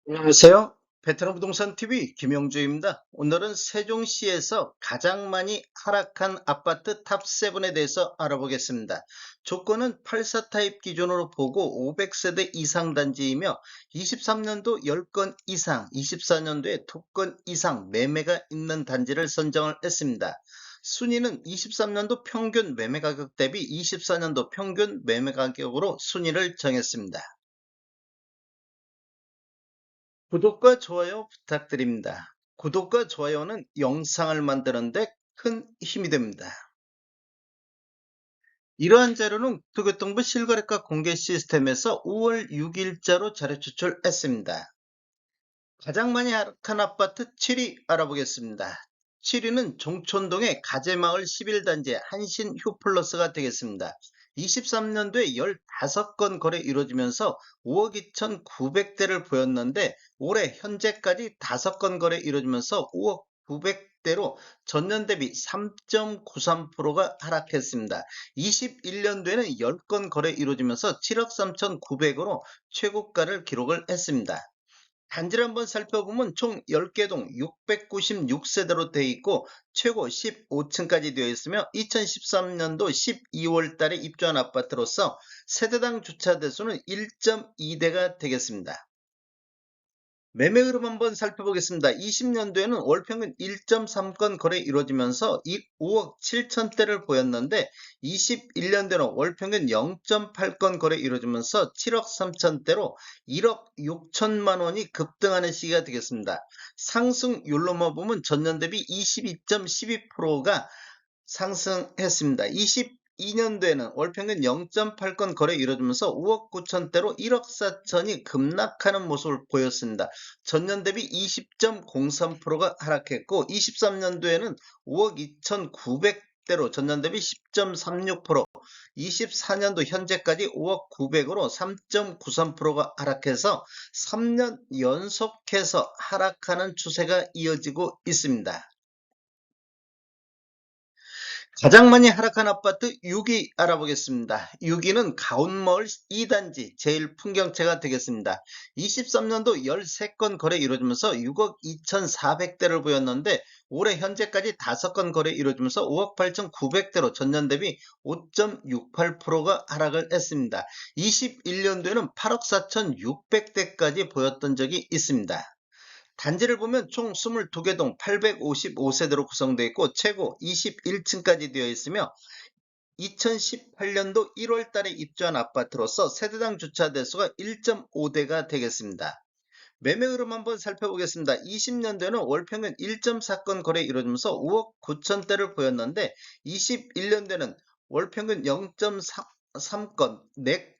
안녕하세요. 베트남 부동산 TV 김영주입니다. 오늘은 세종시에서 가장 많이 하락한 아파트 탑7에 대해서 알아보겠습니다. 조건은 84 타입 기준으로 보고 500세대 이상 단지이며 23년도 10건 이상, 24년도에 2건 이상 매매가 있는 단지를 선정을 했습니다. 순위는 23년도 평균 매매 가격 대비 24년도 평균 매매 가격으로 순위를 정했습니다. 구독과 좋아요 부탁드립니다. 구독과 좋아요는 영상을 만드는데 큰 힘이 됩니다. 이러한 자료는 국토교통부 실거래가 공개 시스템에서 5월 6일자로 자료 추출했습니다. 가장 많이 하락한 아파트 7위 알아보겠습니다. 7위는 종촌동의 가재마을 11단지 한신 휴플러스가 되겠습니다. 23년도에 15건 거래 이루어지면서 5억 2,900대를 보였는데 올해 현재까지 5건 거래 이루어지면서 5억 900대로 전년 대비 3.93%가 하락했습니다. 21년도에는 10건 거래 이루어지면서 7억 3,900으로 최고가를 기록을 했습니다. 단지를 한번 살펴보면 총 10개 동 696세대로 되어 있고 최고 15층까지 되어 있으며 2013년도 12월 달에 입주한 아파트로서 세대당 주차 대수는 1.2대가 되겠습니다. 매매 흐름 한번 살펴보겠습니다. 20년도에는 월평균 1.3건 거래 이루어지면서 5억 7천대를 보였는데 21년도에는 월평균 0.8건 거래 이루어지면서 7억 3천대로 1억 6천만 원이 급등하는 시기가 되겠습니다. 상승률로만 보면 전년 대비 22.12%가 상승했습니다. 22년도에는 월평균 0.8건 거래 이루어지면서 5억 9천대로 1억 4천이 급락하는 모습을 보였습니다. 전년 대비 20.03%가 하락했고 23년도에는 5억 2,900대로 전년 대비 10.36%, 24년도 현재까지 5억 900으로 3.93%가 하락해서 3년 연속해서 하락하는 추세가 이어지고 있습니다. 가장 많이 하락한 아파트 6위 알아보겠습니다. 6위는 가운마을 2단지 제일 풍경채가 되겠습니다. 23년도 13건 거래 이루어지면서 6억 2,400대를 보였는데 올해 현재까지 5건 거래 이루어지면서 5억 8,900대로 전년 대비 5.68%가 하락을 했습니다. 21년도에는 8억 4,600대까지 보였던 적이 있습니다. 단지를 보면 총 22개 동 855세대로 구성되어 있고 최고 21층까지 되어 있으며 2018년도 1월 달에 입주한 아파트로서 세대당 주차 대수가 1.5대가 되겠습니다. 매매 흐름 한번 살펴보겠습니다. 20년도에는 월평균 1.4건 거래 이루어지면서 5억 9천대를 보였는데 21년도에는 월평균 0.3건,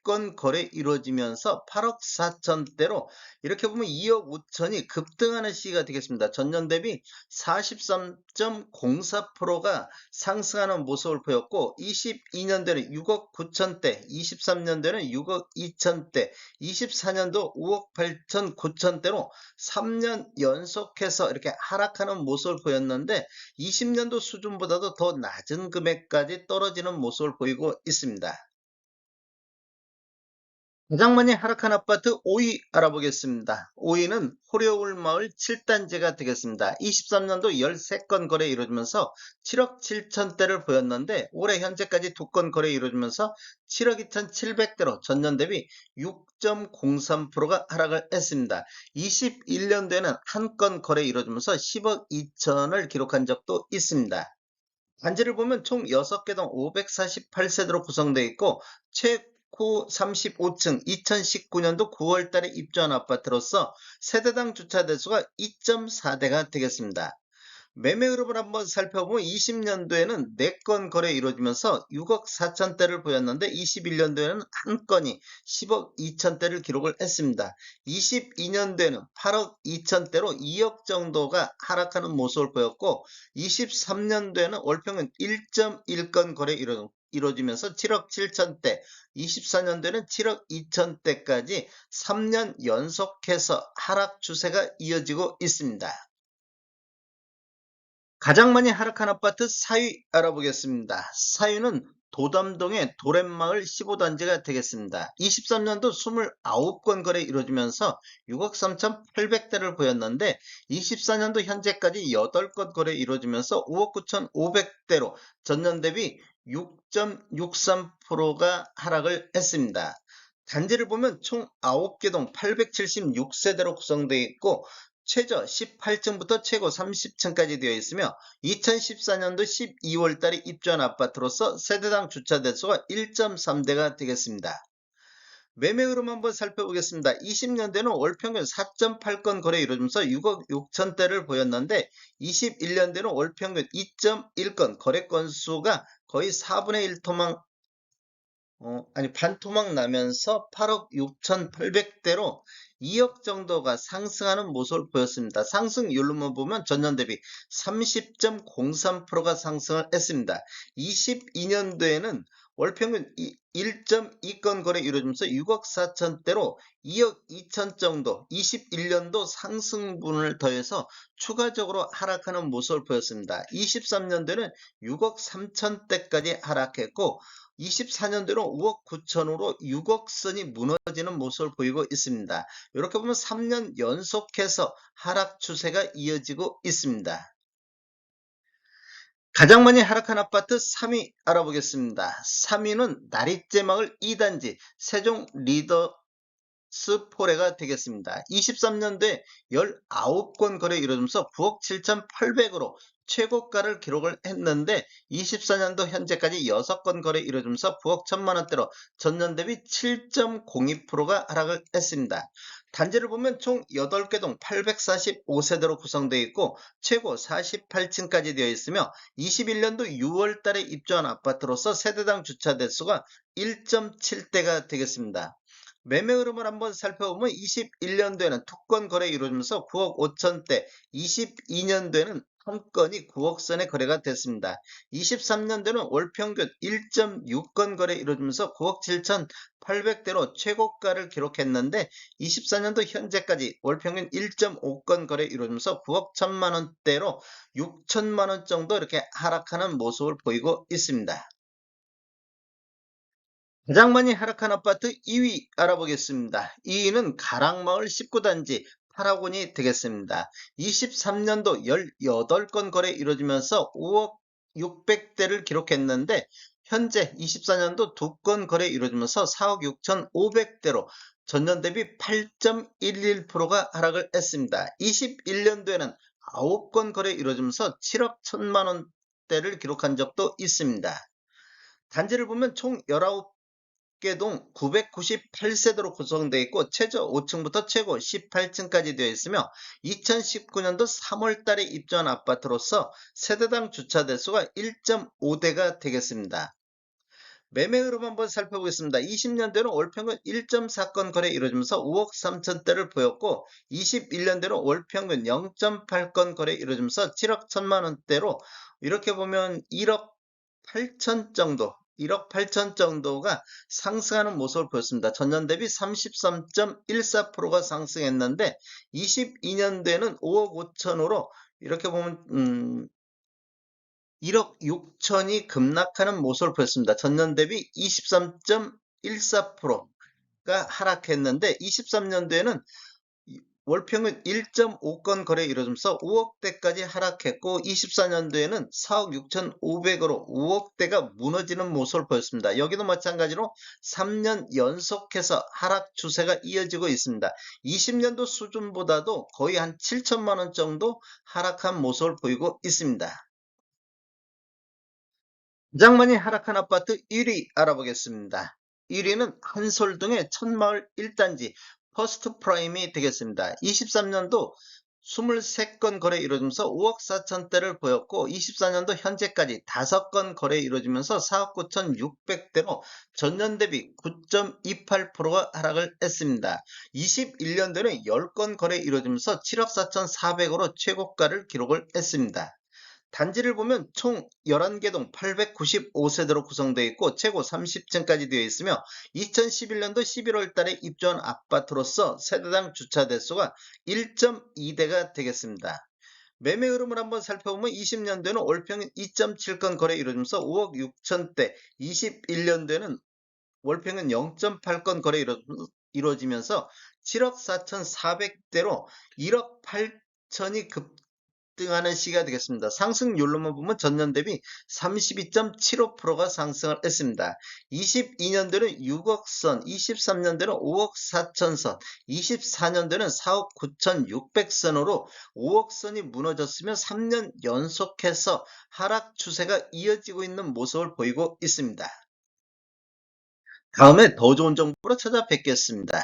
4건 거래 이루어지면서 8억 4천대로 이렇게 보면 2억 5천이 급등하는 시기가 되겠습니다. 전년 대비 43.04%가 상승하는 모습을 보였고 22년도에는 6억 9천대, 23년도에는 6억 2천대, 24년도 5억 8천 9천대로 3년 연속해서 이렇게 하락하는 모습을 보였는데 20년도 수준보다도 더 낮은 금액까지 떨어지는 모습을 보이고 있습니다. 가장 많이 하락한 아파트 5위 알아보겠습니다. 5위는 호려울마을 7단지가 되겠습니다. 23년도 13건 거래 이루어지면서 7억 7천대를 보였는데 올해 현재까지 2건 거래 이루어지면서 7억 2,700대로 전년 대비 6.03%가 하락을 했습니다. 21년도에는 한 건 거래 이루어지면서 10억 2천을 기록한 적도 있습니다. 단지를 보면 총 6개 동 548세대로 구성되어 있고 최고 35층 2019년도 9월 달에 입주한 아파트로서 세대당 주차 대수가 2.4대가 되겠습니다. 매매 흐름을 한번 살펴보면 20년도에는 4건 거래 이루어지면서 6억 4천대를 보였는데 21년도에는 한 건이 10억 2천대를 기록을 했습니다. 22년도에는 8억 2천대로 2억 정도가 하락하는 모습을 보였고 23년도에는 월평균 1.1건 거래 이루어지면서 7억 7천대, 24년도에는 7억 2천대까지 3년 연속해서 하락 추세가 이어지고 있습니다. 가장 많이 하락한 아파트 4위 알아보겠습니다. 4위는 도담동의 도랩마을 15단지가 되겠습니다. 23년도 29건 거래 이루어지면서 6억 3,800대를 보였는데 24년도 현재까지 8건 거래 이루어지면서 5억 9,500대로 전년 대비 6.63%가 하락을 했습니다. 단지를 보면 총 9개 동 876세대로 구성되어 있고 최저 18층부터 최고 30층까지 되어 있으며 2014년도 12월 달에 입주한 아파트로서 세대당 주차 대수가 1.3대가 되겠습니다. 매매 흐름 한번 살펴보겠습니다. 20년대는 월 평균 4.8건 거래 이루어지면서 6억 6천대를 보였는데 21년대는 월 평균 2.1건 거래 건수가 거의 4분의 1 토막 반토막 나면서 8억 6,800대로 2억 정도가 상승하는 모습을 보였습니다. 상승률로만 보면 전년 대비 30.03%가 상승을 했습니다. 22년도에는 월평균 1.2건 거래 이루어지면서 6억 4천대로 2억 2천 정도 21년도 상승분을 더해서 추가적으로 하락하는 모습을 보였습니다. 23년도에는 6억 3천대까지 하락했고 24년도로 5억 9천으로 6억 선이 무너지는 모습을 보이고 있습니다. 이렇게 보면 3년 연속해서 하락 추세가 이어지고 있습니다. 가장 많이 하락한 아파트 3위 알아보겠습니다. 3위는 나리째마을 2단지 세종 리더스포레가 되겠습니다. 23년도에 19건 거래 이루어지면서 9억 7,800으로 최고가를 기록을 했는데 24년도 현재까지 6건 거래 이루어지면서 9억 1천만원대로 전년 대비 7.02%가 하락을 했습니다. 단지를 보면 총 8개 동 845세대로 구성되어 있고 최고 48층까지 되어 있으며 21년도 6월 달에 입주한 아파트로서 세대당 주차 대수가 1.7대가 되겠습니다. 매매 흐름을 한번 살펴보면 21년도에는 2건 거래 이루어지면서 9억 5천대, 22년도에는 한 건이 9억 선의 거래가 됐습니다. 23년도에는 월 평균 1.6건 거래 이루어지면서 9억 7,800대로 최고가를 기록했는데 24년도 현재까지 월 평균 1.5건 거래 이루어지면서 9억 1천만원대로 6천만원 정도 이렇게 하락하는 모습을 보이고 있습니다. 가장 많이 하락한 아파트 2위 알아보겠습니다. 2위는 가락마을 19단지 8학원이 되겠습니다. 23년도 18건 거래 이루어지면서 5억 600대를 기록했는데 현재 24년도 2건 거래 이루어지면서 4억 6,500대로 전년 대비 8.11%가 하락을 했습니다. 21년도에는 9건 거래 이루어지면서 7억 1천만원대를 기록한 적도 있습니다. 단지를 보면 총 19개동 998세대로 구성되어 있고 최저 5층부터 최고 18층까지 되어 있으며 2019년도 3월 달에 입주한 아파트로서 세대당 주차 대수가 1.5대가 되겠습니다. 매매 흐름 한번 살펴보겠습니다. 20년대는 월평균 1.4건 거래 이루어지면서 5억 3천대를 보였고 21년대는 월평균 0.8건 거래 이루어지면서 7억 1천만원대로 이렇게 보면 1억 8천 정도 1억 8천 정도가 상승하는 모습을 보였습니다. 전년 대비 33.14%가 상승했는데 22년도에는 5억 5천으로 이렇게 보면 1억 6천이 급락하는 모습을 보였습니다. 전년 대비 23.14%가 하락했는데 23년도에는 월평균 1.5건 거래 이루어지면서 5억대까지 하락했고 24년도에는 4억 6,500으로 5억대가 무너지는 모습을 보였습니다. 여기도 마찬가지로 3년 연속해서 하락 추세가 이어지고 있습니다. 20년도 수준보다도 거의 한 7천만원 정도 하락한 모습을 보이고 있습니다. 가장 많이 하락한 아파트 1위 알아보겠습니다. 1위는 한솔동의 천마을 1단지 퍼스트 프라임이 되겠습니다. 23년도 23건 거래 이루어지면서 5억 4천대를 보였고 24년도 현재까지 5건 거래 이루어지면서 4억 9,600대로 전년 대비 9.28%가 하락을 했습니다. 21년도에는 10건 거래 이루어지면서 7억 4,400으로 최고가를 기록을 했습니다. 단지를 보면 총 11개 동 895세대로 구성되어 있고 최고 30층까지 되어 있으며 2011년도 11월 달에 입주한 아파트로서 세대당 주차 대수가 1.2대가 되겠습니다. 매매 흐름을 한번 살펴보면 20년도에는 월평균 2.7건 거래 이루어지면서 5억 6천대, 21년도에는 월평균 0.8건 거래 이루어지면서 7억 4,400대로 1억 8천이 급등하는 시기가 되겠습니다. 상승률로만 보면 전년 대비 32.75%가 상승을 했습니다. 22년도는 6억 선, 23년도는 5억 4천 선, 24년도는 4억 9,600선으로 5억 선이 무너졌으며 3년 연속해서 하락 추세가 이어지고 있는 모습을 보이고 있습니다. 다음에 더 좋은 정보로 찾아뵙겠습니다.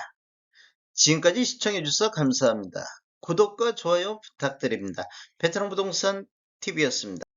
지금까지 시청해주셔서 감사합니다. 구독과 좋아요 부탁드립니다. 베테랑 부동산 TV였습니다.